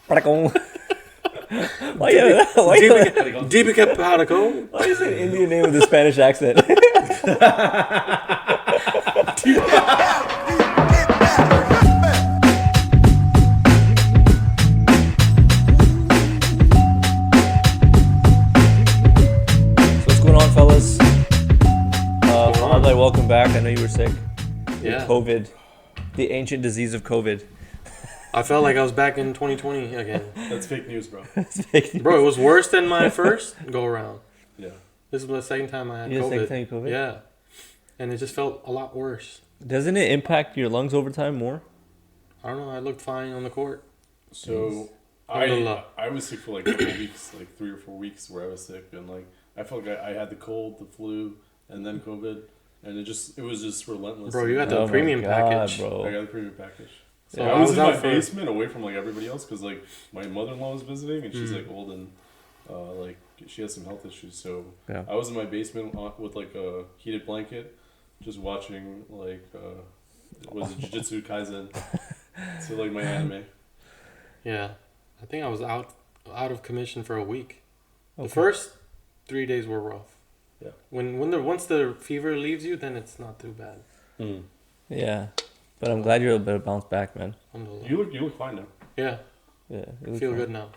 Padukone. Why Deepika Padukone. Why is it an Indian name with a Spanish accent? So what's going on, fellas? Welcome back. I know you were sick. Yeah. COVID. The ancient disease of COVID. I felt like I was back in 2020 again. That's fake news, bro. It's fake news. Bro, it was worse than my first go around. Yeah. This is the second time I had You had COVID. the second time you had COVID? Yeah. And it just felt a lot worse. Doesn't it impact your lungs over time more? I don't know. I looked fine on the court. So I was sick for like a couple weeks, like 3 or 4 weeks where I was sick, and like I felt like I had the cold, the flu, and then COVID, and it was just relentless. Bro, you got the premium package. Bro. I got the premium package. So I was in my out for- basement away from like everybody else because like my mother-in-law was visiting and she's like old and like she has some health issues. So Yeah. I was in my basement with like a heated blanket, just watching like was it Jujutsu Kaisen, so like my anime. Yeah. I think I was out of commission for a week. Okay. The first 3 days were rough. Yeah. Once the fever leaves you, then it's not too bad. Mm. Yeah. But I'm glad you're a bit bounced back, man. Alhamdulillah. You look fine now. Yeah. Yeah. I feel good now.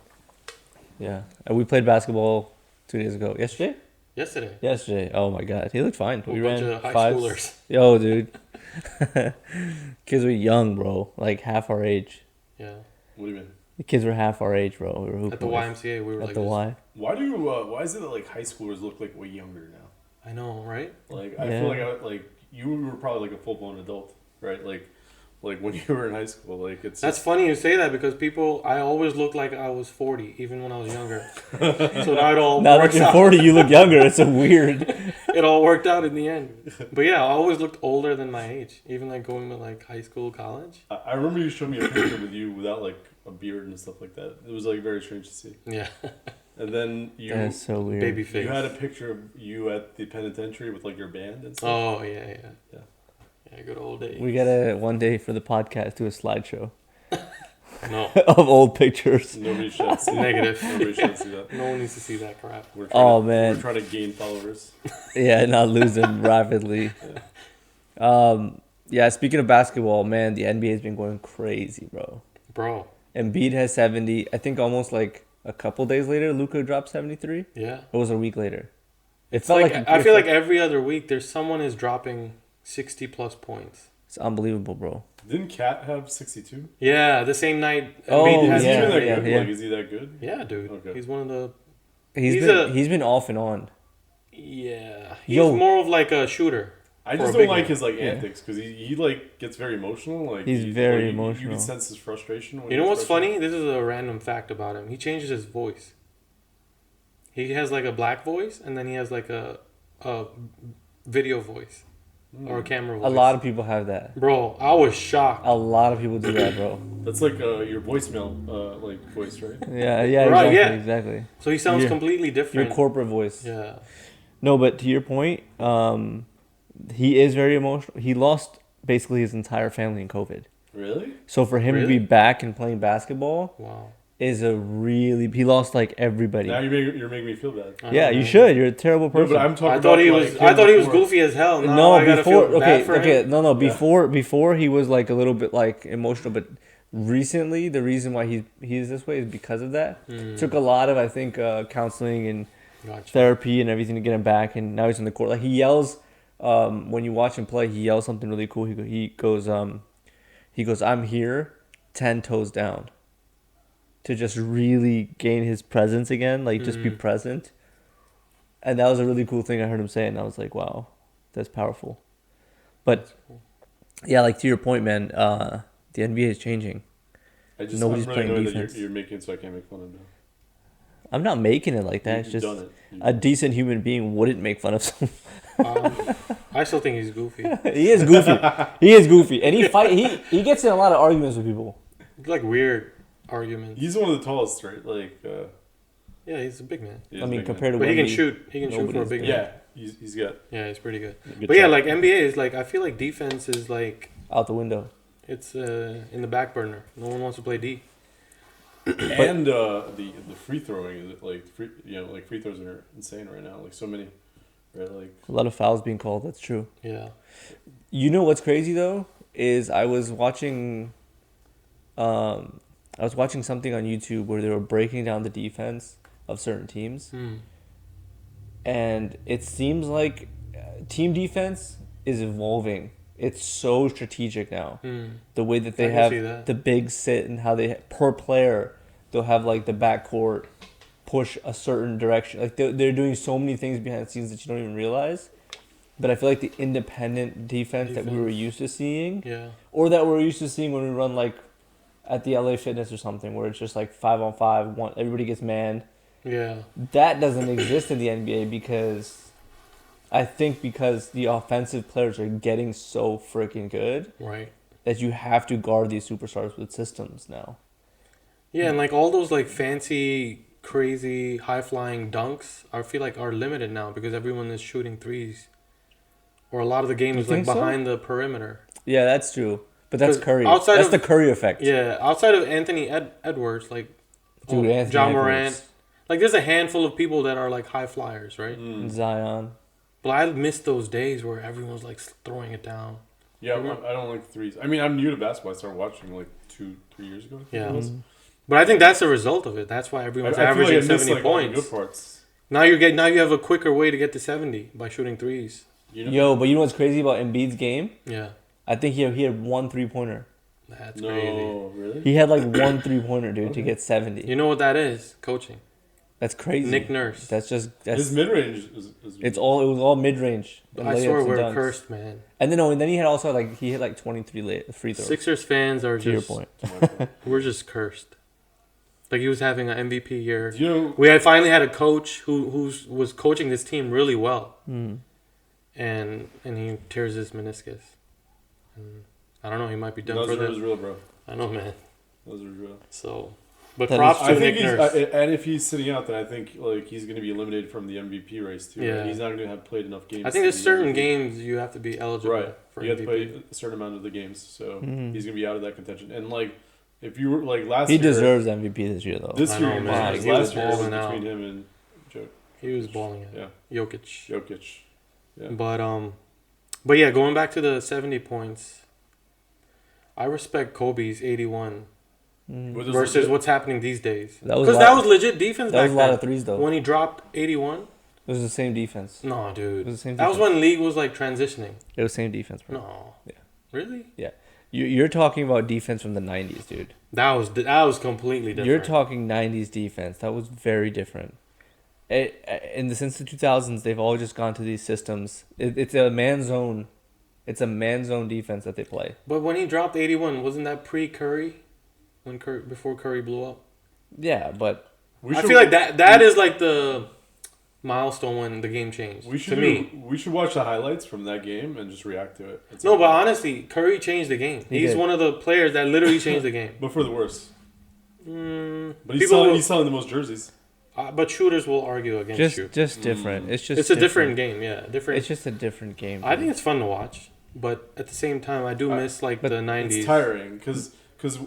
Yeah. And we played basketball 2 days ago. Yesterday? Yesterday. Oh my god. He looked fine. A We bunch ran of high five. schoolers. Yo, dude. Kids were young, bro. Like half our age. Yeah. What do you mean? The kids were half our age, bro. We were hooping At the with- YMCA, we were At like the this. Y. Why is it that like high schoolers look like way younger now? I know, right? Like I Yeah. feel like you were probably like a full blown adult, right? Like when you were in high school, like it's That's funny you say that because I always looked like I was 40, even when I was younger. So now it all Now that works you're out. 40, you look younger. It's so weird. It all worked out in the end. But yeah, I always looked older than my age, even like going to like high school, college. I remember you showed me a picture with you without like a beard and stuff like that. It was like very strange to see. Yeah. And then That's so weird. Baby face. you had a picture of you at the penitentiary with like your band and stuff. Oh, yeah. Yeah. Yeah, good old days. We gotta one day for the podcast do a slideshow No. of old pictures. Nobody should see Negative. Nobody should see that. No one needs to see that crap. We're trying Oh to, man. we're trying to gain followers. Yeah, not lose them rapidly. Yeah, speaking of basketball, man, the NBA has been going crazy, bro. Bro. Embiid has 70. I think almost like a couple days later, Luka dropped 73. Yeah. It was a week later. It It's felt like, like I feel like every other week there's someone is dropping 60 plus points. it's unbelievable, bro. Didn't Cat have 62? Yeah, the same night Oh, Embiid has Is he yeah, even that yeah, good? yeah. Like, is he that good? Yeah, dude. Okay. He's one of the He's been off and on. Yeah. He's Yo. more of like a shooter. I For just a don't big like man. his like Yeah. antics because he like gets very emotional. Like He's he- very like, You emotional. can sense his frustration. When You know he's what's frustrated. funny? This is a random fact about him. He changes his voice. He has like a black voice and then he has like a video voice or a camera voice. A lot of people have that. Bro, I was shocked. A lot of people do that, bro. That's like your voicemail like voice, right? Yeah, yeah, Right, exactly, yeah. exactly. So he sounds Your- completely Your different. corporate voice. Yeah. No, but to your point, he is very emotional. He lost basically his entire family in COVID. Really? So for him to Really? be back and playing basketball Wow. is a really... He lost like everybody. Now you're making me feel bad. I Yeah, don't you know. should. You're a terrible No, person. but I'm talking I thought about, he like, was. him I thought he was before. goofy as hell. Now No, I gotta before feel bad for okay, him. no. Before he was like a little bit like emotional, but recently the reason why he is this way is because of that. Took a lot of I think counseling and Gotcha. therapy and everything to get him back, and now he's in the court. Like he yells when you watch him play, he yells something really cool. He goes, "I'm here, 10 toes down," to just really gain his presence again, like just be present. And that was a really cool thing I heard him say, and I was like, wow, that's powerful. But yeah, like to your point, man, the NBA is changing. I'm Nobody's really playing annoyed that defense. you're making it so I can't make fun of him. I'm not making it like that. It's You've just done it. a decent human being wouldn't make fun of someone. I still think he's goofy. He is goofy. He is goofy, and he gets in a lot of arguments with people. Like weird arguments. He's one of the tallest, right? Like, Yeah, he's a big man. he is I a mean, big compared to But he can Wemby, shoot. He can shoot for a Nobody's- big man. man. Yeah, he's got. Yeah, he's pretty good. Good But yeah, shot. like NBA is like I feel like defense is like out the window. it's in the back burner. No one wants to play D. And the free throwing is like free throws are insane right now. Like so many, right? Like A lot of fouls being called. That's true. Yeah. You know what's crazy though is I was watching something on YouTube where they were breaking down the defense of certain teams, and it seems like team defense is evolving. It's so strategic now. The way that they have the big sit and how they per player they'll have like the backcourt push a certain direction. Like they're doing so many things behind the scenes that you don't even realize. But I feel like the independent defense that we were used to seeing, or that we're used to seeing when we run like at the LA Fitness or something, where it's just like 5-on-5, everybody gets manned. Yeah. That doesn't exist in the NBA because the offensive players are getting so freaking good, right, that you have to guard these superstars with systems now. Yeah, and like all those like fancy, crazy, high-flying dunks, I feel like are limited now because everyone is shooting threes. Or a lot of the game is like behind the perimeter. Yeah, that's true. But that's Curry. That's the Curry effect. Yeah, outside of Anthony Edwards, like John Morant, like there's a handful of people that are like high flyers, right? Zion. But I miss those days where everyone's like throwing it down. Yeah, I don't like threes. I mean, I'm new to basketball. I started watching like 2-3 years ago. Yeah. But I think that's the result of it. That's why everyone's averaging 70 points. Good parts. Now you have a quicker way to get to 70 by shooting threes. But you know what's crazy about Embiid's game? Yeah. I think he had 1 3-pointer. That's crazy. No, really? He had like 1 3-pointer, dude, to get 70. You know what that is? Coaching. That's crazy. Nick Nurse. His mid range is it was all mid range. I swear we're cursed, man. And then he had also he hit like 23 free throws. Sixers fans are to your point. We're just cursed. Like he was having an MVP year. We had finally had a coach who was coaching this team really well. And he tears his meniscus. And I don't know. He might be done for this. That was real, bro. I know, man. Those are real. So, but props to Nick Nurse. And if he's sitting out, then I think like he's going to be eliminated from the MVP race too. Yeah. Right? He's not going to have played enough games. I think there's certain games you have to be eligible for you MVP. have to play a certain amount of the games, so he's going to be out of that contention. And like, if you were like last year, he deserves MVP this year though. This year, man. He was balling out between him and Jokic. He was balling out. Yeah. Jokic. Yeah. But yeah, going back to the 70 points, I respect Kobe's 81 versus what's happening these days. Because that was legit defense. That was a lot of threes though. When he dropped 81, it was the same defense. No, dude. It was the same. That was when league was like transitioning. It was the same defense, bro. No. Yeah. Really? Yeah. You're talking about defense from the 90s, dude. That was completely different. You're talking 90s defense. That was very different. Since the 2000s, they've all just gone to these systems. It's a man zone. It's a man zone defense that they play. But when he dropped 81, wasn't that pre-Curry? Before Curry blew up? Yeah, but I feel like that is like the milestone when the game changed. We should watch the highlights from that game and just react to it. But honestly, Curry changed the game. He's one of the players that literally changed the game. But for the worse. But he's selling the most jerseys. But shooters will argue against you. Just different. It's a different game. Yeah, different. It's just a different game. I think it's fun to watch, but at the same time, I do miss the 90s. It's tiring because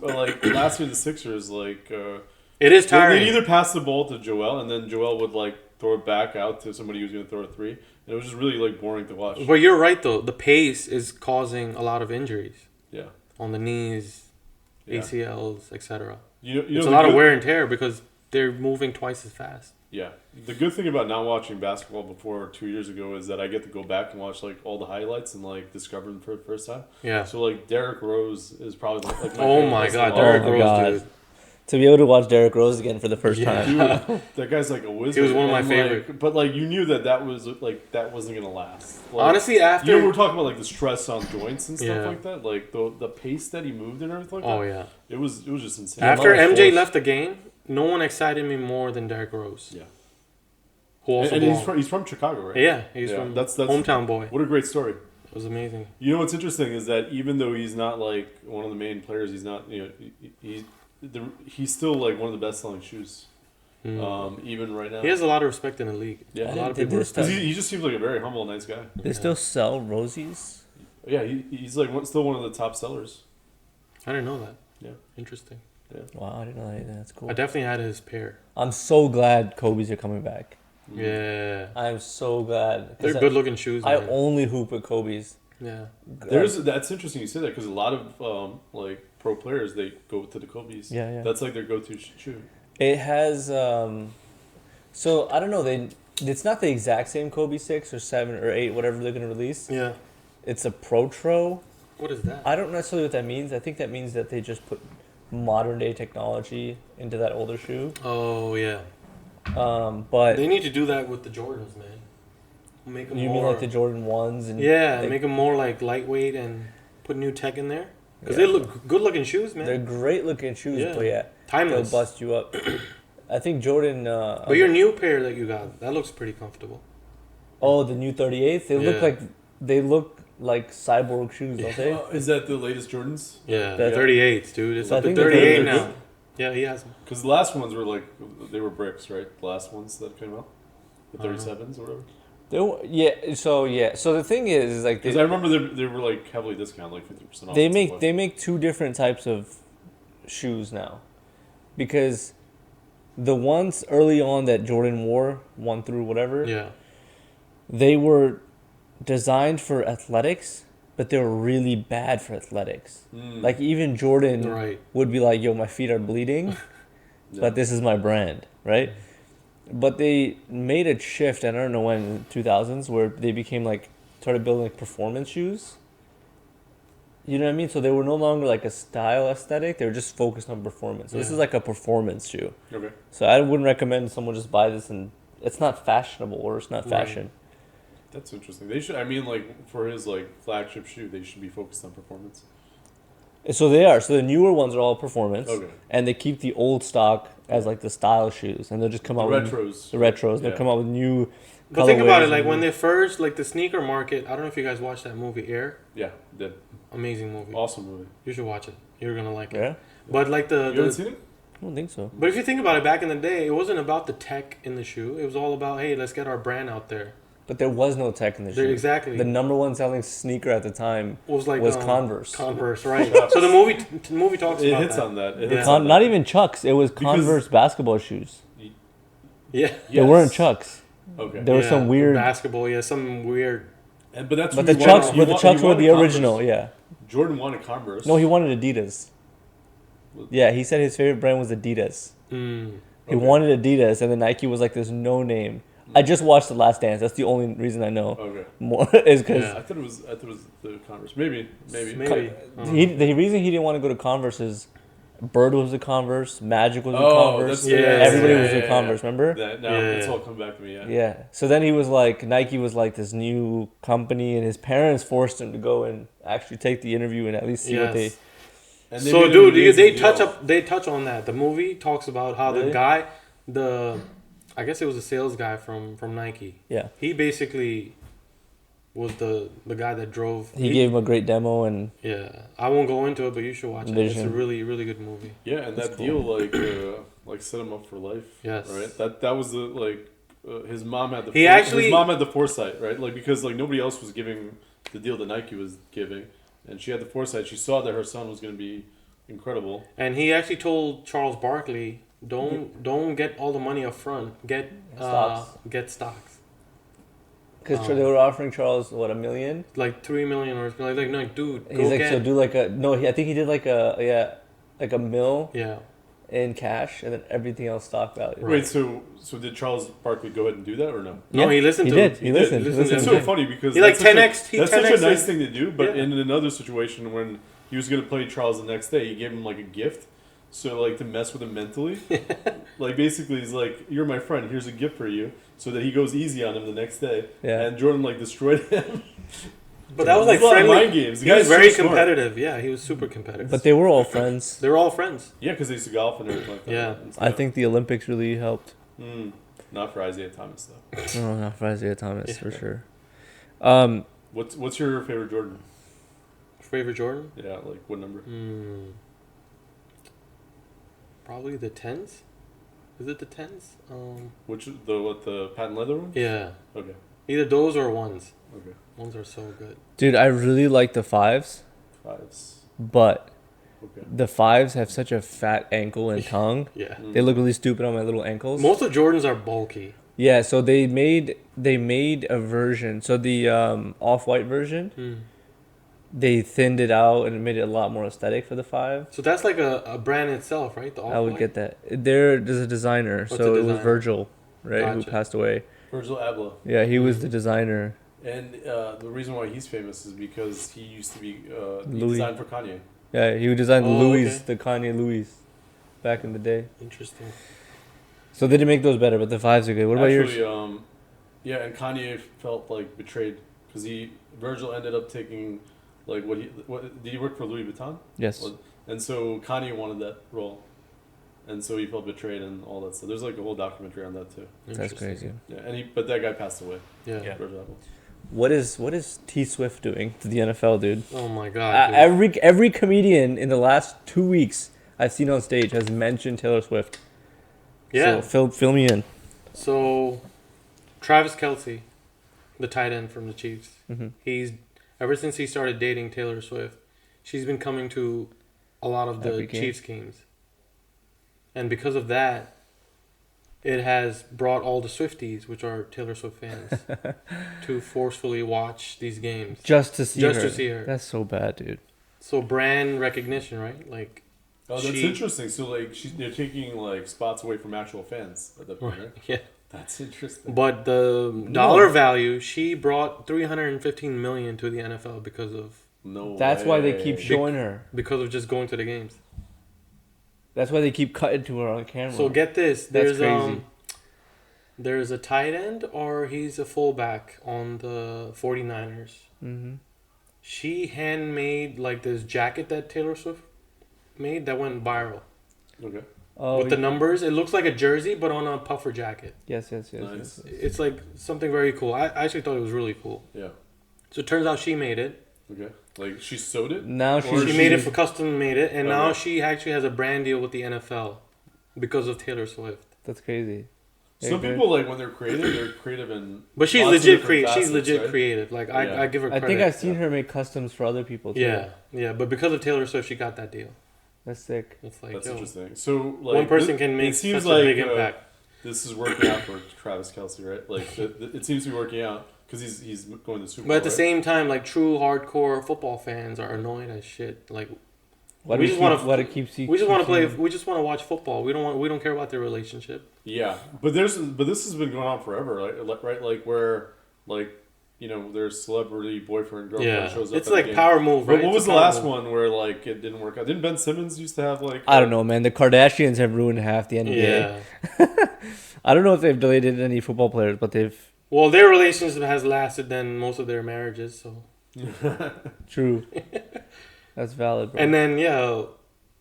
like last year the Sixers it is tiring. They'd either pass the ball to Joel and then Joel would like throw it back out to somebody who's going to throw a three, and it was just really like boring to watch. But you're right though. The pace is causing a lot of injuries. Yeah. On the knees, ACLs, etc. It's a lot of wear and tear because they're moving twice as fast. Yeah. The good thing about not watching basketball before 2 years ago is that I get to go back and watch like all the highlights and like discover them for the first time. Yeah. So like Derrick Rose is probably like my God, Derrick Rose, dude. To be able to watch Derrick Rose again for the first time. Dude, that guy's like a wizard. He was one of my favorite. But like you knew that was like that wasn't gonna last. Like, honestly, after we're talking about like the stress on joints and stuff like that, like the pace that he moved and everything like that. Oh yeah. It was just insane. After MJ left the game, no one excited me more than Derrick Rose. Yeah. Who also he's from Chicago, right? Yeah, he's from that's hometown boy. What a great story. It was amazing. You know what's interesting is that even though he's not like one of the main players, he's not he's still like one of the best selling shoes. Even right now, he has a lot of respect in the league. Yeah, a lot of people respect. He just seems like a very humble, nice guy. They still sell Rosies. Yeah, he's like still one of the top sellers. I didn't know that. Yeah, interesting. Yeah. Wow, I didn't know that either. That's cool. I definitely had his pair. I'm so glad Kobe's are coming back. Yeah. I'm so glad. They're good looking shoes, I man. only hoop with Kobe's. Yeah. That's interesting you say that because a lot of like pro players they go to the Kobe's. Yeah. That's like their go-to shoe. It has so I don't know, it's not the exact same Kobe 6 or 7 or 8 whatever they're going to release. Yeah. It's a Protro. What is that? I don't necessarily what that means. I think that means that they just put modern day technology into that older shoe. Oh yeah. But they need to do that with the Jordans, man. Make them you more, mean like the Jordan 1s and make them more like lightweight and put new tech in there because they look good looking shoes, man. They're great looking shoes, but timeless. They'll bust you up. I think Jordan. But your new pair that you got, that looks pretty comfortable. Oh, the new 38s. They look like cyborg shoes, don't they? Is that the latest Jordans? Yeah, the 38s, dude. It's up to 38 38 now. Yeah, he has them. Because the last ones were like they were bricks, right? The last ones that came out, the 37s or whatever. So the thing is like because I remember they were like heavily discounted, like 50% off. They make two different types of shoes now, because the ones early on that Jordan wore 1 through whatever, they were designed for athletics, but they were really bad for athletics. Like even Jordan would be like, "Yo, my feet are bleeding, but this is my brand," right? But they made a shift, and I don't know when, in the 2000s, where they became like, started building like performance shoes. You know what I mean? So they were no longer like a style aesthetic, they were just focused on performance. So this is like a performance shoe. Okay. So I wouldn't recommend someone just buy this, and it's not fashionable or it's not fashion. That's interesting. They should, I mean, like, for his like flagship shoe, they should be focused on performance. So they are. So the newer ones are all performance. Okay. And they keep the old stock as like the style shoes, and they'll just come out with retros. The retros. They'll come out with new. But think about it, like when they first, like the sneaker market. I don't know if you guys watched that movie Air. Yeah, did. Amazing movie. Awesome movie. You should watch it. You're gonna like it. Yeah. But like you haven't seen it? I don't think so. But if you think about it, back in the day, it wasn't about the tech in the shoe. It was all about, hey, let's get our brand out there. But there was no tech in the shoe. Exactly. The number one selling sneaker at the time was Converse. Converse, right? So the movie talks about that. It hits on that. Not even Chucks. It was Converse basketball shoes. Yeah. They weren't Chucks. Okay. There was some weird basketball. Yeah, some weird. But that's. But the Chucks were the original. Converse. Yeah. Jordan wanted Converse. No, he wanted Adidas. Yeah, he said his favorite brand was Adidas. He wanted Adidas, and then Nike was like this no name. I just watched The Last Dance. That's the only reason I know. Okay. More is because I thought it was the Converse. Maybe. The reason he didn't want to go to Converse is Bird was a Converse, Magic was a Converse. Everybody was a Converse. Remember? It's all come back to me. Yeah. So then he was like, Nike was like this new company, and his parents forced him to go and actually take the interview and at least see what they. And so, dude, they touch on that. The movie talks about how the guy, I guess it was a sales guy from Nike. Yeah. He basically was the guy that drove. He gave him a great demo and. Yeah, I won't go into it, but you should watch it. It's a really, really good movie. Yeah, and that deal like set him up for life. Yes. Right. That was the his mom had the. His mom had the foresight, right? Like because like nobody else was giving the deal that Nike was giving, and she had the foresight. She saw that her son was going to be incredible. And he actually told Charles Barkley, Don't get all the money up front. Get stocks. Because they were offering Charles $1 million, like $3 million, or like no, dude. He's like, so do like a no. I think he did like a $1 million. In cash, and then everything else stock value. Wait, so did Charles Barkley go ahead and do that or no? No, he listened to him. He listened. It's so funny because he like 10x. That's such a nice thing to do, but in another situation when he was going to play Charles the next day, he gave him like a gift. So like to mess with him mentally, like basically he's like, "You're my friend. Here's a gift for you," so that he goes easy on him the next day. Yeah. And Jordan like destroyed him. But that was like friendly mind games. He was very competitive. Yeah, he was super competitive. But they were all friends. They were all friends. Yeah, because they used to golf and everything like that. Yeah. I think the Olympics really helped. Not for Isaiah Thomas though. No, not for Isaiah Thomas for sure. What's your favorite Jordan? Favorite Jordan? Yeah, like what number? Probably the 10s. Is it the 10s? The patent leather one? Yeah. Okay. Either those or ones. Okay. Ones are so good. Dude, I really like the 5s. 5s. But Okay. The 5s have such a fat ankle and tongue. Yeah. They look really stupid on my little ankles. Most of Jordans are bulky. Yeah, so they made a version. So the off-white version, they thinned it out and made it a lot more aesthetic for the 5. So that's like a brand itself, right? The I would Off-White? get that. There's a designer. What's So the it was designer? Virgil, right, who Gotcha. passed away. Virgil Abloh. Yeah, he was the designer. And the reason why he's famous is because he used to be he Louis. designed for Kanye. Yeah, he would design the Oh, Louis, okay. the Kanye Louis, back in the day. Interesting. So they did make those better, but the 5s are good. What about Actually, yours? yeah, and Kanye felt like betrayed because Virgil ended up taking like what did he work for Louis Vuitton? Yes. And so Kanye wanted that role, and so he felt betrayed and all that stuff. There's like a whole documentary on that too. That's Interesting. crazy. Yeah, but that guy passed away. Yeah. Yeah. Virgil Abloh. What is T Swift doing to the NFL, dude? Oh my god. Dude. Every comedian in the last 2 weeks I've seen on stage has mentioned Taylor Swift. Yeah. So fill me in. So, Travis Kelce, the tight end from the Chiefs, Mm-hmm. he's ever since he started dating Taylor Swift, she's been coming to a lot of the Every game. Chiefs games, and because of that, it has brought all the Swifties, which are Taylor Swift fans, to forcefully watch these games Just to see Just her. to see her. That's so bad, dude. So brand recognition, right? Like, Oh, that's interesting. So like they're taking like spots away from actual fans at that point, right? yeah. That's interesting. But the dollar value, she brought $315 million to the NFL because of That's why they keep way. showing her. just going to the games. That's why they keep cutting to her on camera. So get this, That's there's crazy. there's a tight end or he's a fullback on the 49ers. Mm-hmm. She handmade like this jacket that Taylor Swift made that went viral. Okay. Oh, With the numbers, it looks like a jersey but on a puffer jacket. Yes. Nice. Yes. It's like something very cool. I actually thought it was really cool. Yeah. So it turns out she made it. Okay. Like she sewed it. Now Or She she's made it for custom made it, and now Okay. she actually has a brand deal with the NFL because of Taylor Swift. That's crazy. Some people like when they're creative in. But she's lots of legit different creative. She's facets, legit right? creative. Like Yeah. I give her I credit. think I've seen her make customs for other people too. Yeah. But because of Taylor Swift, she got that deal. That's sick. It's like That's yo, interesting. So like one person this- can make it seems such like a big impact. this is working out for Travis Kelce, right? Like it seems to be working out because he's going to the Super Bowl. But at the right? same time, like true hardcore football fans are annoyed as shit. Like Why We do just we wanna- keep, why do keep see, we just keep want to play. seeing- We just want to watch football. We don't care about their relationship. Yeah, but this has been going on forever, right? Like where like their celebrity boyfriend girlfriend Yeah, shows up. it's at the like game. power move, But right? what It's was a the power last move. one where like it didn't work out? Didn't Ben Simmons used to have like? I don't know, man. The Kardashians have ruined half the NBA. Yeah. I don't know if they've deleted any football players, but they've. Well, their relationship has lasted than most of their marriages. So. True. That's valid, bro. And then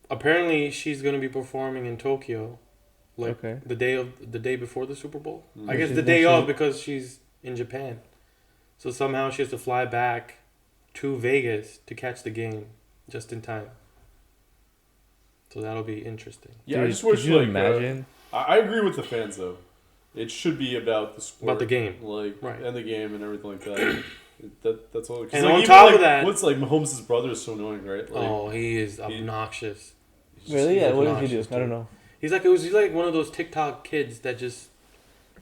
apparently she's gonna be performing in Tokyo, like Okay. the day before the Super Bowl. I Mhm. guess She's the day actually- of because she's in Japan. So somehow she has to fly back to Vegas to catch the game just in time. So that'll be interesting. Yeah, Dude, I just wish could you like imagine? I agree with the fans though. It should be about the sport, About the game. like Right. and the game and everything like that. That's all. 'Cause, And like, on even, top like, of that- what's like Mahomes' brother is so annoying, right? Like, Oh, he is obnoxious. Really? Yeah. What does he do? obnoxious, I don't know. He's like one of those TikTok kids that just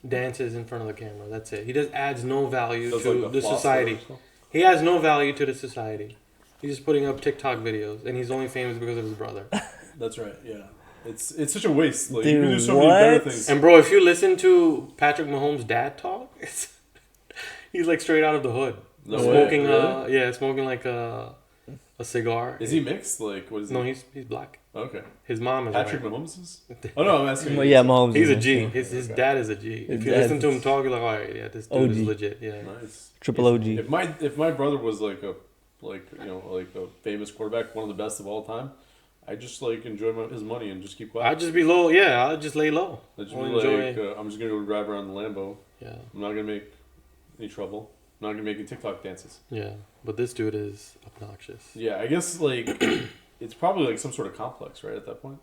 dances in front of the camera. That's it. He just adds no value does, to like, the floss society. or something. He has no value to the society. He's just putting up TikTok videos, and he's only famous because of his brother. That's right. Yeah, it's such a waste. Like Dude, you can do so many better what? things. And bro, if you listen to Patrick Mahomes' dad talk, he's like straight out of the hood. No smoking, way, really? smoking like a cigar. Is he mixed? Like what is he? No, he's black. Okay. His mom is Patrick white. Mahomes is. Oh no, I'm asking. Well, yeah, Mahomes. He's is a G. mixed, His Okay. dad is a G. His If you dad listen to him is- talk, you're like, all right, yeah, this dude is OG. legit. Yeah. Nice. Triple OG. If my brother was like a famous quarterback, one of the best of all time, I just like enjoy his money and just keep quiet. I'd just be low. Yeah, I'd just lay low. I just I'll be enjoy- like, I'm just gonna go drive around the Lambo. Yeah, I'm not gonna make any trouble. I'm not gonna make any TikTok dances. yeah. But this dude is obnoxious. Yeah, I guess like it's probably like some sort of complex, right? At that point,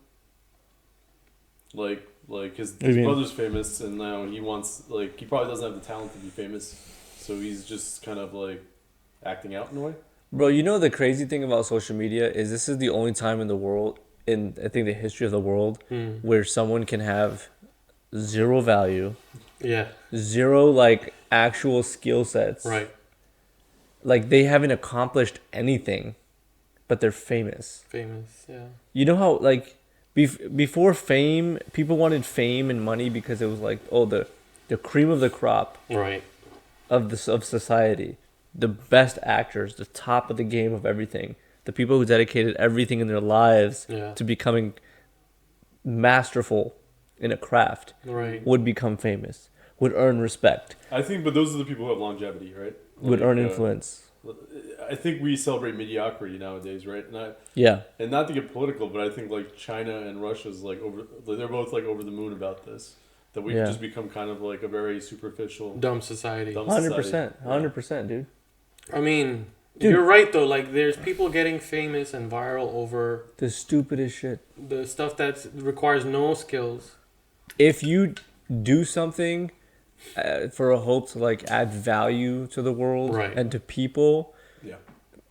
like his What do you mean? brother's famous, and now he wants he probably doesn't have the talent to be famous, so he's just kind of like acting out in a way. Bro, you know the crazy thing about social media is this is the only time in the world, in I think the history of the world, where someone can have zero value, Yeah. zero like actual skill sets. Right. Like they haven't accomplished anything, but they're famous. Famous. Yeah. You know how like before fame, people wanted fame and money because it was like, oh, the cream of the crop Right. of society, the best actors, the top of the game of everything, the people who dedicated everything in their lives Yeah. to becoming masterful in a craft Right. would become famous, would earn respect, I think, but those are the people who have longevity, right? would earn influence. I think we celebrate mediocrity nowadays, right? Yeah. And not to get political, but I think like China and Russia's like they're both like over the moon about this. That we've just become kind of like a very superficial, Dumb society. 100%, 100%, dude. I mean, Dude. you're right though. Like, there's people getting famous and viral over The stupidest shit. the stuff that requires no skills. If you do something for a hope to like add value to the world Right. and to people, yeah.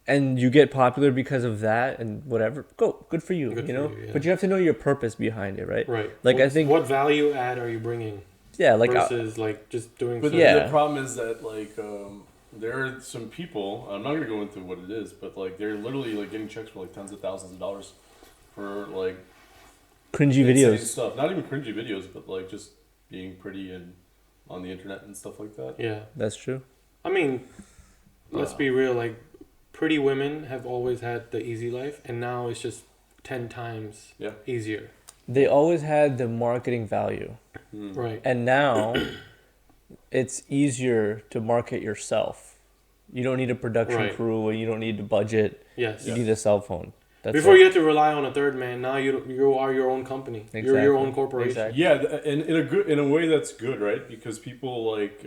and you get popular because of that and whatever, good for you, Good you for know. you, yeah. But you have to know your purpose behind it, right? Right. Like I think, what value add are you bringing yeah, like versus like just doing? But something? Yeah. the problem is that like there are some people. I'm not gonna go into what it is, but like they're literally like getting checks for like tens of thousands of dollars for like cringy insane videos. stuff. Not even cringy videos, but like just being pretty and on the internet and stuff like that. Yeah. That's true. I mean, let's be real. Like, pretty women have always had the easy life, and now it's just 10 times easier. They always had the marketing value, Right. and now it's easier to market yourself. You don't need a production crew, and you don't need a budget. Yes. You need a cell phone. That's Before it. you had to rely on a third man, now you are your own company. Exactly. You're your own corporation. Exactly. Yeah, and in a way that's good, right? Because people like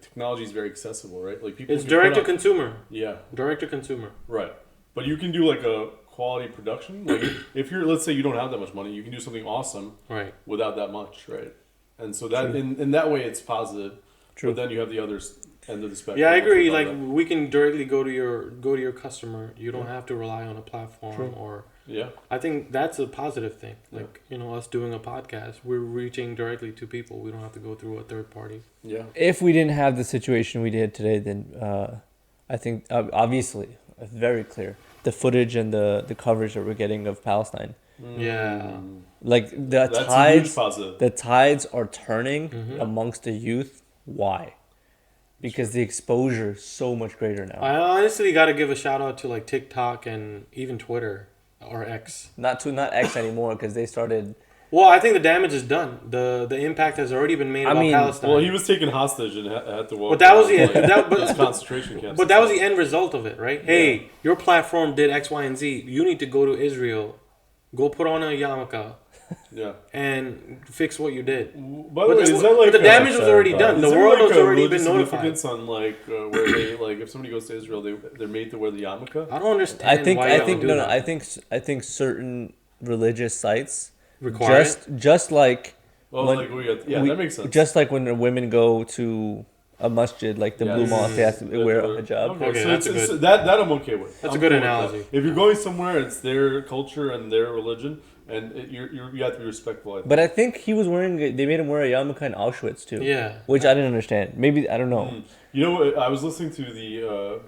technology is very accessible, right? Like people. It's can direct put to up- consumer. Yeah. Direct to consumer. Right. But you can do like a quality production. Like if you're, let's say you don't have that much money, you can do something awesome Right. without that much, right? And so that in that way it's positive. True. But then you have the other end of the spectrum. Yeah, I agree. about Like, that. we can directly go to your customer. You don't have to rely on a platform. True. Or Yeah. I think that's a positive thing. Like, us doing a podcast, we're reaching directly to people. We don't have to go through a third party. Yeah. If we didn't have the situation we did today, then I think obviously very clear the footage and the coverage that we're getting of Palestine. Yeah. Like That's a huge tides, positive. the tides are turning amongst the youth. Why? Because the exposure is so much greater now. I honestly got to give a shout out to like TikTok and even Twitter or X. Not X anymore because they started. Well, I think the damage is done. The impact has already been made about Palestine. Well, he was taken hostage and had to walk. But that was the around, like, but those concentration camps. But that was the end result of it, right? Hey, your platform did X, Y, and Z. You need to go to Israel, go put on a yarmulke, Yeah. and fix what you did. By the way, is that like but the damage was already done. The world has already been notified. On like where they like if somebody goes to Israel, they're made to wear the yarmulke. I don't understand. I think why y'all do that. I think certain religious sites Require just like Well, when like that makes sense. just like when the women go to a masjid, like the blue mosque, they have to wear a hijab. Okay, so that's it's, a good- that I'm okay with. That's I'm a good cool with analogy. that. If you're going somewhere, it's their culture and their religion, and you have to be respectful. I think. But I think he was wearing. They made him wear a yarmulke in Auschwitz too. Yeah. Which I didn't understand. Maybe I don't know. You know, I was listening to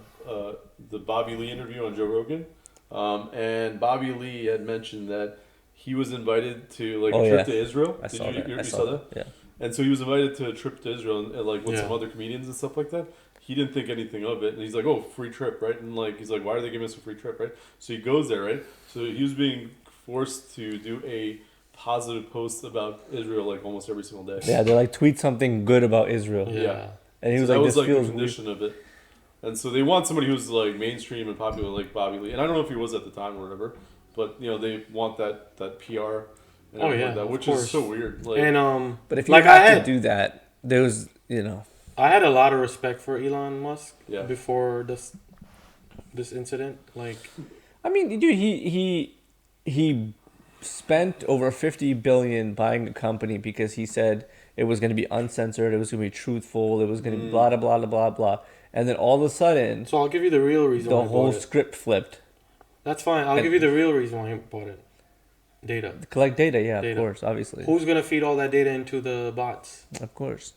the Bobby Lee interview on Joe Rogan, and Bobby Lee had mentioned that he was invited to like a trip to Israel. I saw that. You saw that? Yeah. And so he was invited to a trip to Israel and like with Yeah. some other comedians and stuff like that. He didn't think anything of it, and he's like, "Oh, free trip, right?" And like he's like, "Why are they giving us a free trip, right?" So he goes there, right? So he was being forced to do a positive post about Israel like almost every single day. Yeah, they like tweet something good about Israel, Yeah. and he was So like, that was "This like the feels weird." condition of it. And so they want somebody who's like mainstream and popular, like Bobby Lee. And I don't know if he was at the time or whatever, but they want that PR. And Oh, everything yeah, like that, of which course. is so weird. Like, And But if you like have to do that, there was I had a lot of respect for Elon Musk Yeah. before this incident. Like, I mean, dude, he spent over 50 billion buying a company because he said it was going to be uncensored, it was going to be truthful, it was going to be blah, blah, blah, blah, blah, blah. And then all of a sudden, So I'll give you the real reason the why I whole bought it. script flipped. That's fine. I'll give you the real reason why I bought it. Data. Collect data, yeah, Data. of course, obviously. Who's going to feed all that data into the bots? Of course.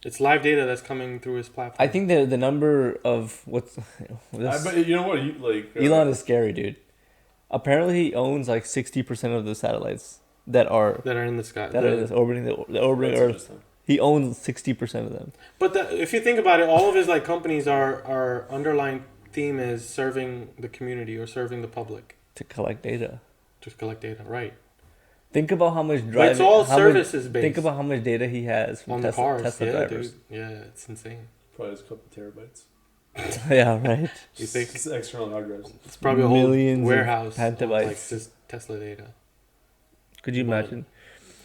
It's live data that's coming through his platform. I think the number of what's But you know what? Elon is scary, dude. Apparently, he owns like 60% of the satellites that are in the sky. that are orbiting the orbiting Earth. He owns 60% of them. But if you think about it, all of his like companies are underlying theme is serving the community or serving the public To collect data. to collect data, right? Think about how much But it's all services based. Think about how much data he has from on Tesla, the cars. Tesla Yeah, drivers. dude. Yeah, it's insane. Probably has a couple terabytes. Yeah, right. You think It's external hard drives. it's probably a Millions whole of warehouse of petabytes. like just Tesla data. Could you imagine?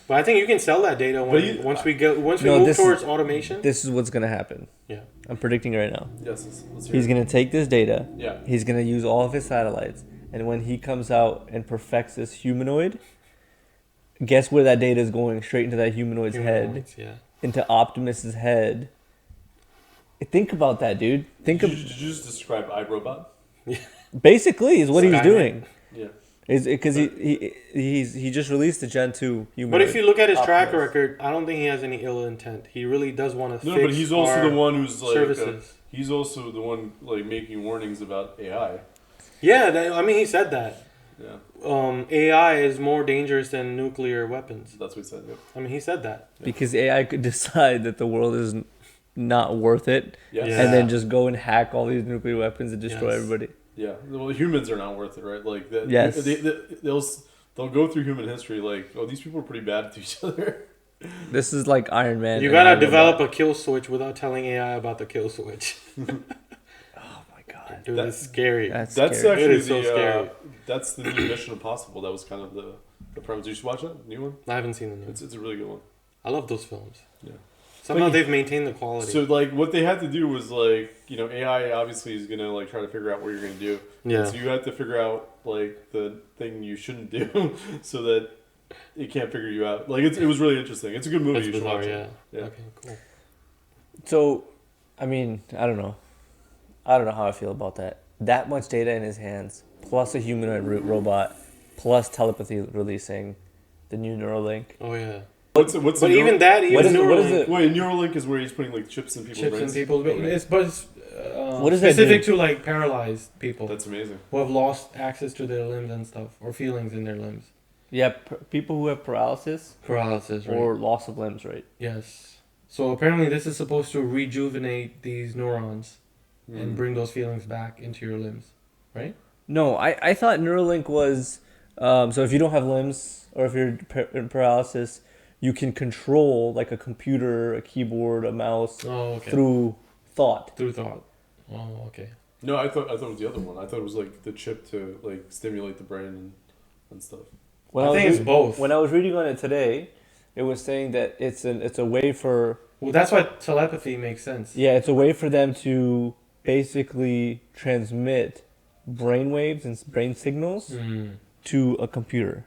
But I think you can sell that data once we move towards automation. This is what's gonna happen. Yeah. I'm predicting right now. Yes, let's hear He's it. gonna take this data. Yeah. He's gonna use all of his satellites, and when he comes out and perfects this humanoid, guess where that data is going? Straight into that humanoid's head, Humanoids, yeah. into Optimus's head. Think about that, dude. Did you just describe iRobot? Basically is what he's Skynet. doing. Yeah. Is because he just released the Gen 2 humanoid. But if you look at his track Optimus. record, I don't think he has any ill intent. He really does want to No, fix but he's also our the one who's like services. he's also the one like making warnings about AI. Yeah, I mean, he said that. Yeah. AI is more dangerous than nuclear weapons. That's what he said. Yep. I mean, he said that. Because AI could decide that the world is not worth it, Yes. Yeah. and then just go and hack all these nuclear weapons and destroy Yes. everybody. Yeah. Well, humans are not worth it, right? Like that. Yes. They'll go through human history like, oh, these people are pretty bad to each other. This is like Iron Man. You and gotta Iron Man. develop a kill switch without telling AI about the kill switch. Oh my god, Dude, it's scary. that's That's scary. actually It is so scary. That's the new Mission Impossible. That was kind of the premise. You should watch that new one. I haven't seen the news. It's a really good one. I love those films. Yeah. Somehow But they've maintained the quality. So like what they had to do was like, you know, AI obviously is gonna like try to figure out what you're gonna do. yeah. So you have to figure out like the thing you shouldn't do so that it can't figure you out. Like it was really interesting. It's a good movie. That's You should bizarre, watch yeah. it. Yeah. Okay, cool. So, I mean, I don't know how I feel about that. That much data in his hands, plus a humanoid robot, plus telepathy releasing, the new Neuralink. Oh yeah. What's But the even that, even What is it- Neuralink, what is it? Wait, Neuralink is where he's putting like chips in people's chips in brains. people's it's What does that specific do? to like paralyzed people That's amazing. who have lost access to their limbs and stuff or feelings in their limbs. Yeah, people who have paralysis Paralysis, right? or loss of limbs, right? Yes. So apparently this is supposed to rejuvenate these neurons and bring those feelings back into your limbs, right? No, I thought Neuralink was so if you don't have limbs or if you're in paralysis, you can control like a computer, a keyboard, a mouse Oh, okay. through thought. Through thought. Oh, okay. No, I thought it was the other one. I thought it was like the chip to like stimulate the brain and stuff. When I think was it's both. When I was reading on it today, it was saying that it's a way for Well, that's why telepathy makes sense. it's a way for them to basically transmit brain waves and brain signals Mm. to a computer.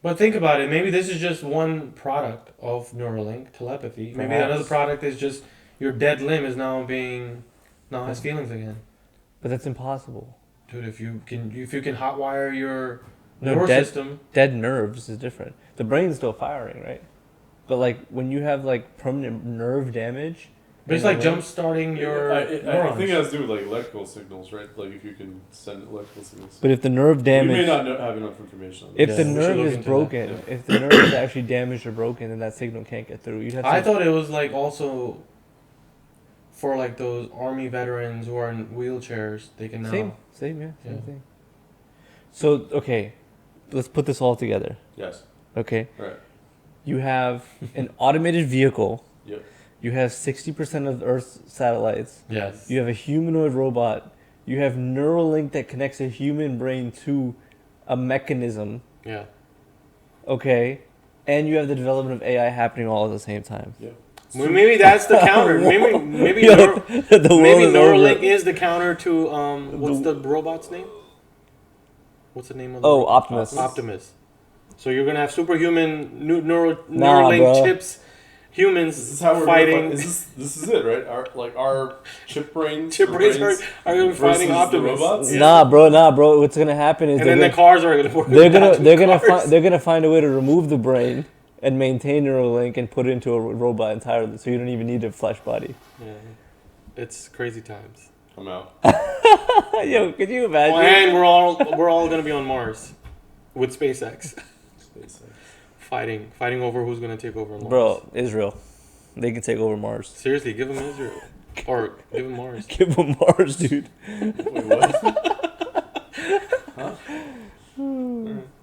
But think about it. Maybe this is just one product of Neuralink telepathy. Maybe Perhaps. another product is just your dead limb is now has feelings again. But that's impossible. Dude, if you can hotwire your No, nervous dead- system. Dead nerves is different. The brain's still firing, right? But like when you have like permanent nerve damage, But it's in like the brain- jump starting your I neurons. think it has to do with like electrical signals, right? Like if you can send electrical signals. But if the nerve We damage, may not have enough information on that. if Yeah, the we should nerve look is into broken, that. if the nerve is actually damaged or broken, then that signal can't get through. You'd have I to, thought it was like also for like those army veterans who are in wheelchairs. They can now. same, same Yeah. thing. So okay, let's put this all together. Yes. Okay, Right. you have an automated vehicle. Yep. You have 60% of Earth's satellites. Yes. You have a humanoid robot. You have Neuralink that connects a human brain to a mechanism. Yeah. Okay, and you have the development of AI happening all at the same time. Yeah. Well, maybe that's the counter. Maybe Yo, Neuro- the world maybe is Neuralink over. is the counter to what's the robot's name? What's the name of the Oh, robot? Optimus. Optimus. So you're gonna have superhuman Nah, Neuralink bro. chips, humans This is how we're fighting. This is it, right? Our chip brains. Chip brains are gonna be fighting versus the Optimus. robots? Yeah. Nah, bro. What's gonna happen is And then the cars are gonna work. they're cars. gonna find a way to remove the brain and maintain Neuralink and put it into a robot entirely, so you don't even need a flesh body. Yeah, it's crazy times. I'm out. Yo, could you imagine? Oh, and we're all gonna be on Mars with SpaceX, fighting over who's gonna take over Mars. Bro, Israel, they can take over Mars. Seriously, give them Israel or give them Mars. Give them Mars, dude. Wait, what? Huh?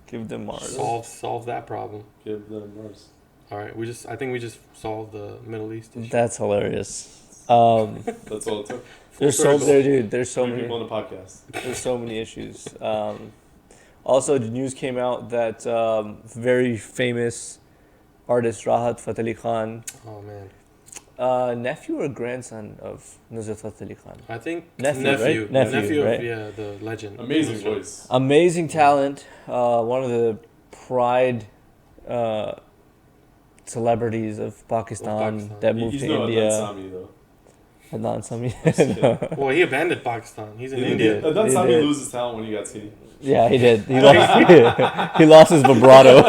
Give them Mars. Solve that problem. Give them Mars. All right, I think we just solved the Middle East issue. That's hilarious. That's all it took. There's so Three many. people on the podcast. There's so many issues. Also, the news came out that very famous artist Rahat Fateh Ali Khan, Oh man, nephew or grandson of Nusrat Fateh Ali Khan. I think Nephew, right? Nephew, of right? the legend. Amazing voice. Amazing talent. One of the pride celebrities of Pakistan, that moved He's to no India. Adnan Sami though. Adnan Sami. Well, he abandoned Pakistan. He's in He India. did. Adnan He Sami did. loses talent when he got skinny. Yeah, he did. He lost, he lost his vibrato.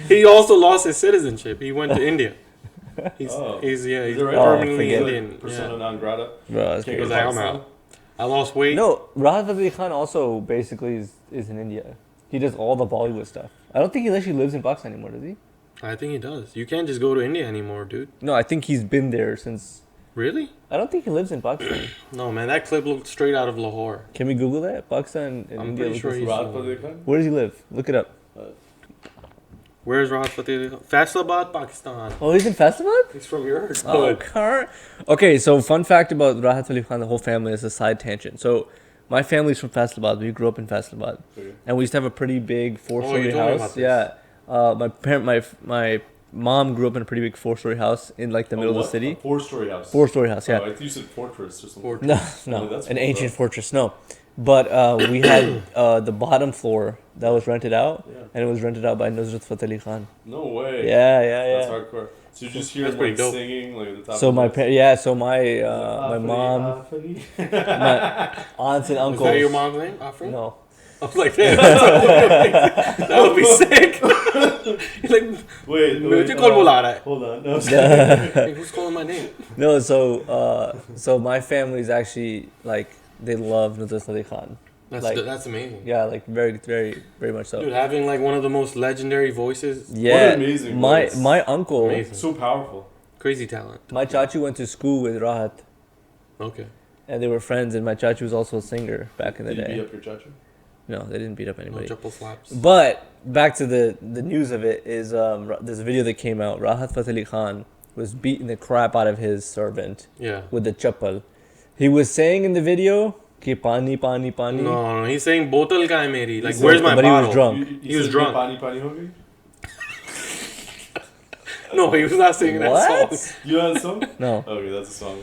He also lost his citizenship. He went to India. He's Is it right? permanently forget it. Indian. Persona Yeah. non grata. Bro, that's Can't He was go crazy. like, I'm Pakistan. out. I lost weight. No, Rahat Fateh Ali Khan also basically is in India. He does all the Bollywood stuff. I don't think he actually lives in Pakistan anymore, does he? I think he does. You can't just go to India anymore, dude. No, I think he's been there since. Really? I don't think he lives in Pakistan. No, man. That clip looked straight out of Lahore. Can we Google that? Pakistan and I'm India. pretty sure look he's- Rahat Fateh Ali Khan? Where does he live? Look it up. Where's Rahat Fateh Ali Khan? Faisalabad, Pakistan. Oh, he's in Festival? He's from your Oh, car. Okay, so fun fact about Rahat Fateh Ali Khan, the whole family is a side tangent. So, my family's from Faisalabad. We grew up in Faisalabad, Okay. and we used to have a pretty big four-story you told me house. about this. Yeah, my mom grew up in a pretty big four-story house in like the middle of the city. A 4-story house. Four-story house, yeah. Oh, I think you said fortress or something. Fortress. No, Oh, that's an cool, ancient bro. fortress. No, but we had the bottom floor that was rented out, Yeah. and it was rented out by Nusrat Fateh Ali Khan. No way. Yeah. That's hardcore. So you just hear That's him pretty like dope. singing like at the top So of my the my mom, my aunts and Is uncles. that your mom's name? Afrin? No. I was like, damn, that would be sick. You're like, Wait. मुझे कौन बुला रहा है? Hold on. No. Like, who's calling my name? No, so my family's actually like they love Nusrat Fateh Ali Khan. That's amazing. Yeah, like very much so. Dude, having like one of the most legendary voices, Yeah, What an amazing my voice. my uncle, Amazing. So powerful. crazy talent. my chachu went to school with Rahat, Okay. and they were friends. And my chachu was also a singer back in the Did you beat day. up your chacha? No, they didn't beat up No anybody. triple slaps. But back to the news of it is there's a video that came out. Rahat Fateh Ali Khan was beating the crap out of his servant Yeah. with the chappal. He was saying in the video, "Ki pani pani pani." No, he's saying botal ka hai meri. Like, He's where's saying- my but he was bottle? drunk. You He was said drunk. Pani pani ho gayi? No, he was not singing that What? song. You know that song? No, Okay, that's a song.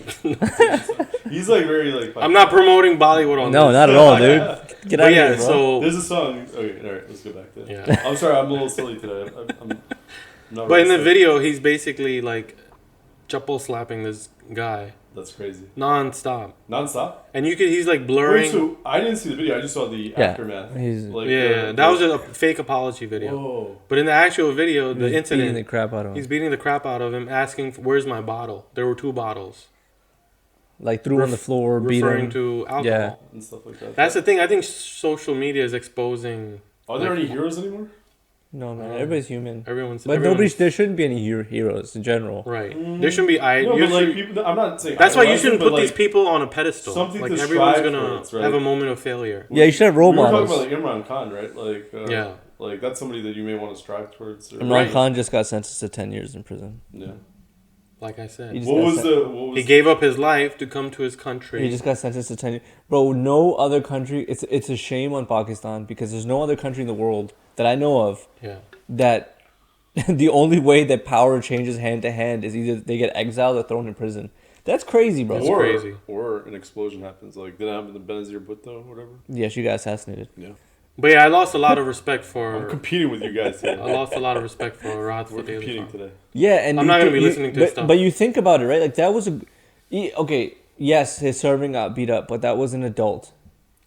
He's like very like. I'm not promoting Bollywood on no, this. not at all, dude. Get But out yeah, of here, bro. so There's a song. Okay, all right, let's go back to it. yeah. I'm sorry, I'm a little silly today. I'm not But in the really video, he's basically like chappal slapping this guy That's crazy. non-stop, Non-stop? and he's like Wait, blurring. so I didn't see the video. I just saw the Yeah. aftermath. He's Like, Yeah, that was just a fake apology video. Whoa. But in the actual video, he's the beating incident, the crap out of he's him. beating the crap out of him, asking, "Where's my bottle?" There were 2 bottles, Like threw on the floor, beat referring him. to alcohol. Yeah. And stuff like that. That's the thing. I think social media is exposing Are there like- any heroes anymore? No, man, everybody's human. everyone's. But there shouldn't be any heroes in general. right. There shouldn't be. No, you but like should- people. I'm not saying. that's why you idolize shouldn't them, put but, these like, people on a pedestal. something Like to everyone's strive gonna towards, right? have a moment of failure. Yeah, you should have role We were talking models. about like Imran Khan, right? Like Yeah. like that's somebody that you may want to strive towards. Or, Imran Right. Khan just got sentenced to 10 years in prison. Yeah. Like I said, He just What got was sen- the? What was he gave up his life to come to his country. He just got sentenced to 10 years. Bro, no other country. It's a shame on Pakistan because there's no other country in the world that I know of yeah. that the only way that power changes hand to hand is either they get exiled or thrown in prison. That's crazy, bro. That's or, crazy. Or an explosion happens. Like did it happen in Benazir Bhutto or whatever? Yeah, she got assassinated. Yeah. But yeah, I lost a lot of respect I'm for. competing with you guys today. I lost a lot of respect for Rahat We're Fateh Ali competing Khan. today. Yeah, and I'm not gonna be listening to his stuff. But you think about it, right? Like that was okay. Yes, his servant got beat up, but that was an adult,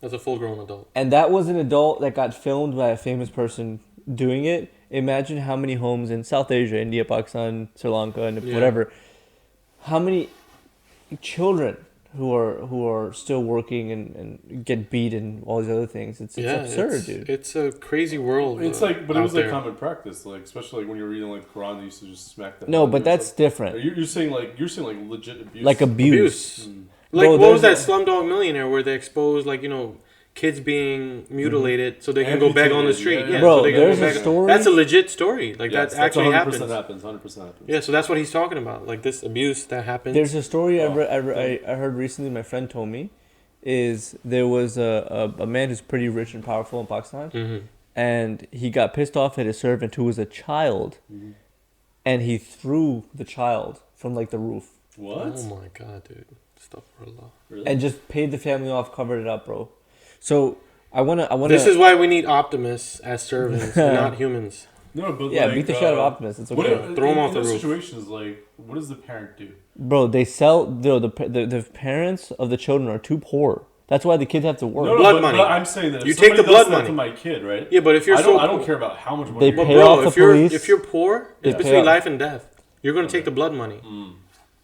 As a full-grown adult. and that was an adult that got filmed by a famous person doing it. Imagine how many homes in South Asia, India, Pakistan, Sri Lanka, and Yeah. whatever. How many children who are still working and get beat and all these other things? It's absurd, dude. It's a crazy world. It's like, but it was out like there. common practice, like especially like when you're reading like the Quran, they used to just smack the. No, hell out but of you or that's something. different. You're saying like legit abuse. Like abuse. Abuse. Mm. Like, Bro, what was that there's Slumdog Millionaire where they exposed, like, kids being mutilated so they can go beg on the Amputated, street? yeah. Yeah, Bro, so they can there's go a beg. story- That's a legit story. Like, Yes, that actually 100% happens. 100% happens. Yeah, so that's what he's talking about. Like, this abuse that happens. There's a story Oh. I heard recently. My friend told me, is there was a man who's pretty rich and powerful in Pakistan, Mm-hmm. and he got pissed off at his servant who was a child, Mhm. and he threw the child from like the roof, What? Oh my god, dude. Astaghfirullah. Really? and just paid the family off, covered it up, bro. So I wanna. This is why we need Optimists as servants, and not humans. no, but yeah, like, beat the shit out of Optimus. It's What okay, if, Throw him in, off in the those roof. situations, like, what does the parent do? bro. They sell the parents of the children are too poor. That's why the kids have to work. No, Blood but, money. But I'm saying that if You take somebody the blood does that money. to my kid, right? Yeah, but if you're I don't care about how much money. They you're pay getting. off bro, the police. if you're poor, it's Yeah. between Pay off. life and death. You're gonna take the blood money.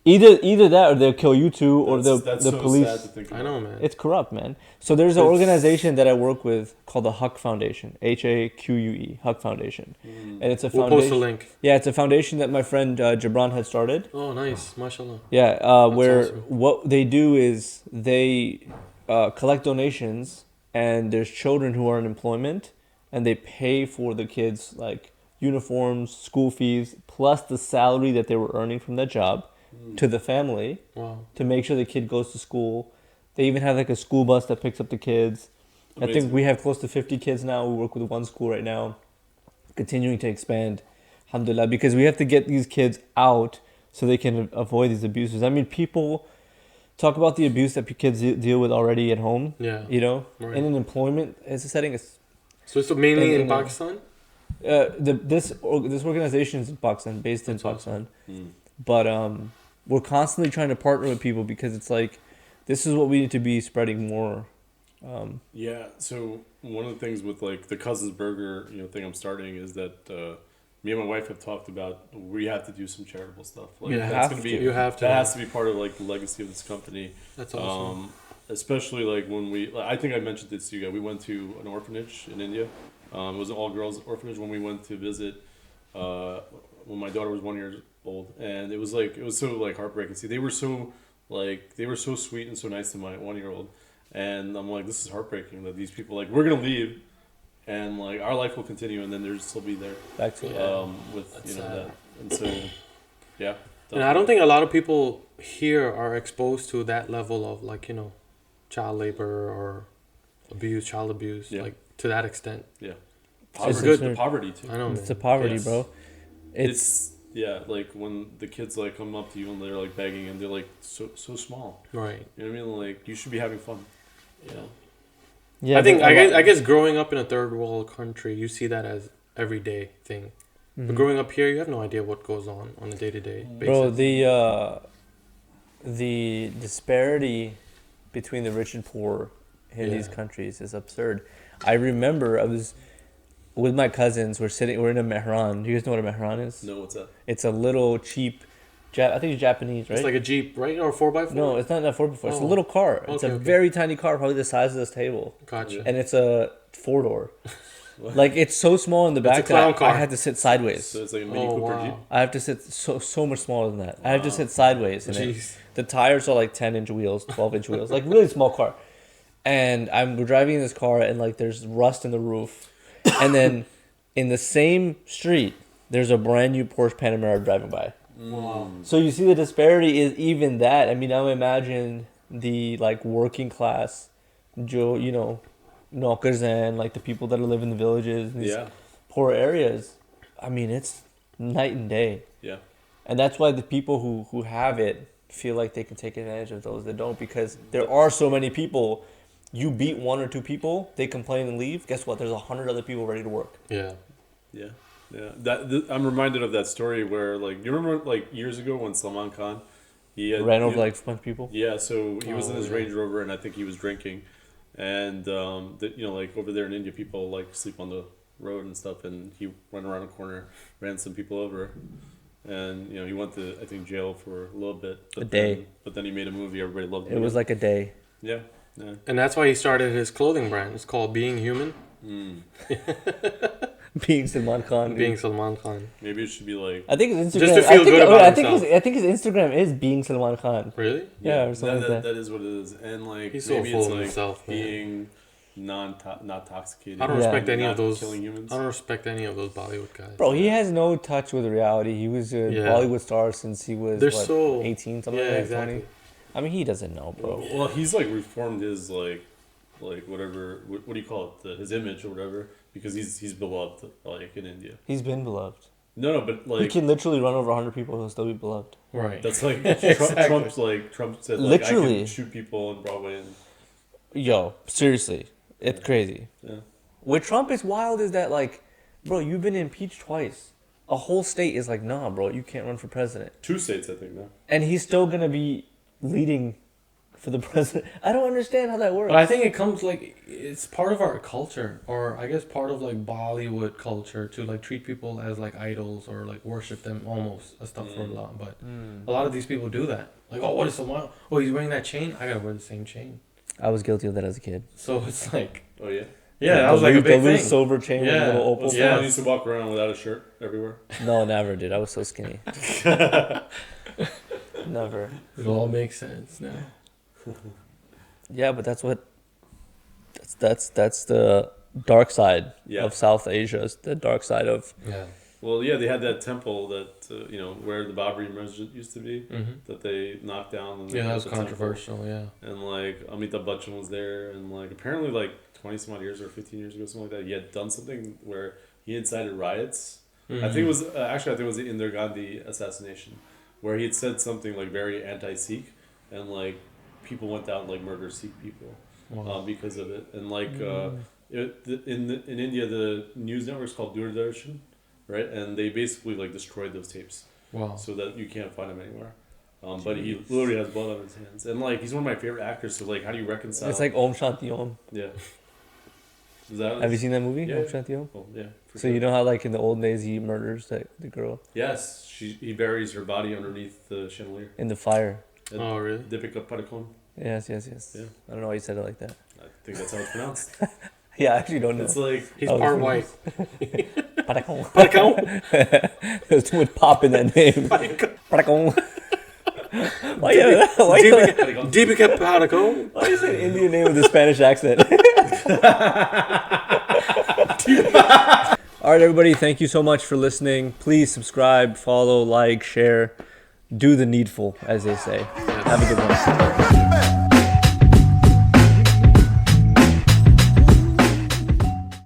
Either that or they'll kill you too, or That's the so police. sad to think about. I know, man. It's corrupt, man. So there's an organization that I work with called the Haq Foundation, HAQUE, Haq Foundation, and it's a We'll foundation. post a link. Yeah, it's a foundation that my friend Jabran had started. Oh, nice, mashallah. Yeah, where awesome. what they do is they collect donations, and there's children who are in employment, and they pay for the kids like uniforms, school fees, plus the salary that they were earning from that job to the family Wow. to make sure the kid goes to school. They even have like a school bus that picks up the kids. I Amazing. think we have close to 50 kids now. We work with one school right now, continuing to expand, alhamdulillah, because we have to get these kids out so they can avoid these abuses. I mean, people talk about the abuse that kids deal with already at home, Yeah. you know, Right. in an employment as a setting. It's, So it's mainly in And- Pakistan. this organization is in Pakistan, based in That's awesome. Pakistan, but we're constantly trying to partner with people because it's like this is what we need to be spreading more. Yeah. So one of the things with like the Cousins Burger, thing I'm starting is that me and my wife have talked about we have to do some charitable stuff. Like You that's have gonna be to. You have to. that has to be part of like the legacy of this company. That's awesome. Especially like when I think I mentioned this to you guys. We went to an orphanage in India. It was an all girls orphanage when we went to visit when my daughter was 1 year old, and it was so like heartbreaking. See, they were so sweet and so nice to my 1 year old, and I'm like, this is heartbreaking that these people like we're gonna leave, and like our life will continue, and then they'll still be there Back to Yeah. with That's that, and so yeah. And I don't think a lot of people here are exposed to that level of child labor or child abuse, Yeah. like to that extent. Yeah. It's Poverty, good. the poverty too. I know, man. it's a poverty, Yes. bro. It's like when the kids like come up to you and they're like begging and they're like so small. Right. You know what I mean? Like you should be having fun. You know? Yeah, I think but I guess growing up in a third world country, you see that as everyday thing. But growing up here, you have no idea what goes on a day-to-day basis. Bro, the disparity between the rich and poor in these Yeah. countries is absurd. I remember I was with my cousins. We're in a mehran. Do you guys know what a mehran is? No, what's that? It's a little cheap. I think it's Japanese, right? It's like a Jeep, right? Or 4x4? No, it's not a 4x4. It's a Oh. little car. It's a Okay, okay. very tiny car, probably the size of this table, Gotcha. and it's a 4-door. Like it's so small in the It's a back clown that car. I had to sit sideways. So it's like a Mini Oh, Cooper wow. Jeep. I have to sit so much smaller than that. I have to sit sideways in it. Jeez. The tires are like 10-inch wheels, 12-inch wheels, like really small car. And we're driving in this car, and like there's rust in the roof, and then in the same street there's a brand new Porsche Panamera driving by. Wow. So you see the disparity is even that. I mean, now imagine the like working class, knockers and like the people that live in the villages, in these Yeah. poor areas. I mean, it's night and day. Yeah. And that's why the people who have it feel like they can take advantage of those that don't, because there are so many people you beat 1 or 2 people, they complain and leave. Guess what? There's 100 other people ready to work. Yeah. Yeah. I'm reminded of that story where, like, you remember, like, years ago when Salman Khan, ran over like a bunch of people. Yeah, so he was in his Range Rover, and I think he was drinking, and like over there in India, people like sleep on the road and stuff, and he went around a corner, ran some people over, and he went to, I think, jail for a little bit. A day. But then he made a movie. Everybody loved it. It was like a day. Yeah. Yeah. And that's why he started his clothing brand. It's called Being Human. Being Salman Khan. Being Salman Khan. Maybe it should be like. I think his Instagram. Just to feel good about himself. I think his Instagram is Being Salman Khan. Really? Yeah, or something like that. That is what it is, and like he's so maybe full it's of like himself, being not toxicated. I don't respect any of not those. killing humans. I don't respect any of those Bollywood guys. Bro, he has no touch with reality. He was a Bollywood star since he was 18, something like that. Exactly. 20. I mean, he doesn't know, bro. Well, he's like reformed his like whatever. What do you call it? His image or whatever, because he's beloved like in India. He's been beloved. No, but like he can literally run over 100 people. He'll still be beloved. Right. That's like Exactly. Trump said like Literally. I can shoot people on Broadway. And Yo, seriously, it's crazy. Yeah. What Trump is wild is that, like, bro, you've been impeached twice. A whole state is like, nah, bro, you can't run for president. 2 states, I think, now. And he's still gonna be leading for the president. I don't understand how that works. But I think it comes like it's part of our culture, or I guess part of like Bollywood culture to like treat people as like idols or like worship them almost astaghfirullah. But a lot of these people do that. Like, oh, what is someone? Oh, he's wearing that chain. I gotta wear the same chain. I was guilty of that as a kid. So it's like, Oh yeah. yeah, that was like a big the thing. silver chain with Yeah. a little opal. Well, Yeah. someone used to walk around without a shirt everywhere. No, never did. I was so skinny. Never. It all makes sense now. Yeah, but that's the dark side Yeah. of South Asia. It's the dark side of Yeah. Well, yeah, they had that temple that where the Babri Masjid used to be Mm-hmm. that they knocked down. And Yeah, that was built the temple. controversial. Yeah. And like Amitabh Bachchan was there, and like apparently like 20 some odd years or 15 years ago, something like that, he had done something where he incited riots. I think it was I think it was the Indira Gandhi assassination, where he had said something like very anti-Sikh, and like people went out and like murdered Sikh people because of it. And like in India, the news network is called Doordarshan, right? And they basically like destroyed those tapes, so that you can't find them anywhere. But he literally has blood on his hands, and like he's one of my favorite actors. So like, how do you reconcile? it's like Om Shanti Om. Yeah. Is that Have you seen that movie? Yeah. Om Shanti Om. Oh, yeah. So you know how like in the old days he murders the girl Yes, he buries her body underneath the chandelier. in the fire. And Oh, really? Deepika Padukone. Yes. Yeah. I don't know why you said it like that. I think that's how it's pronounced. Yeah, I actually don't know. It's like He's Oh, part it's- white. Padakon. Padukone? There's too much pop in that name. Padakon. Why you Deepika Padukone? Why is it an Indian name with a Spanish accent? All right, everybody. Thank you so much for listening. Please subscribe, follow, like, share. Do the needful, as they say. Have a good one.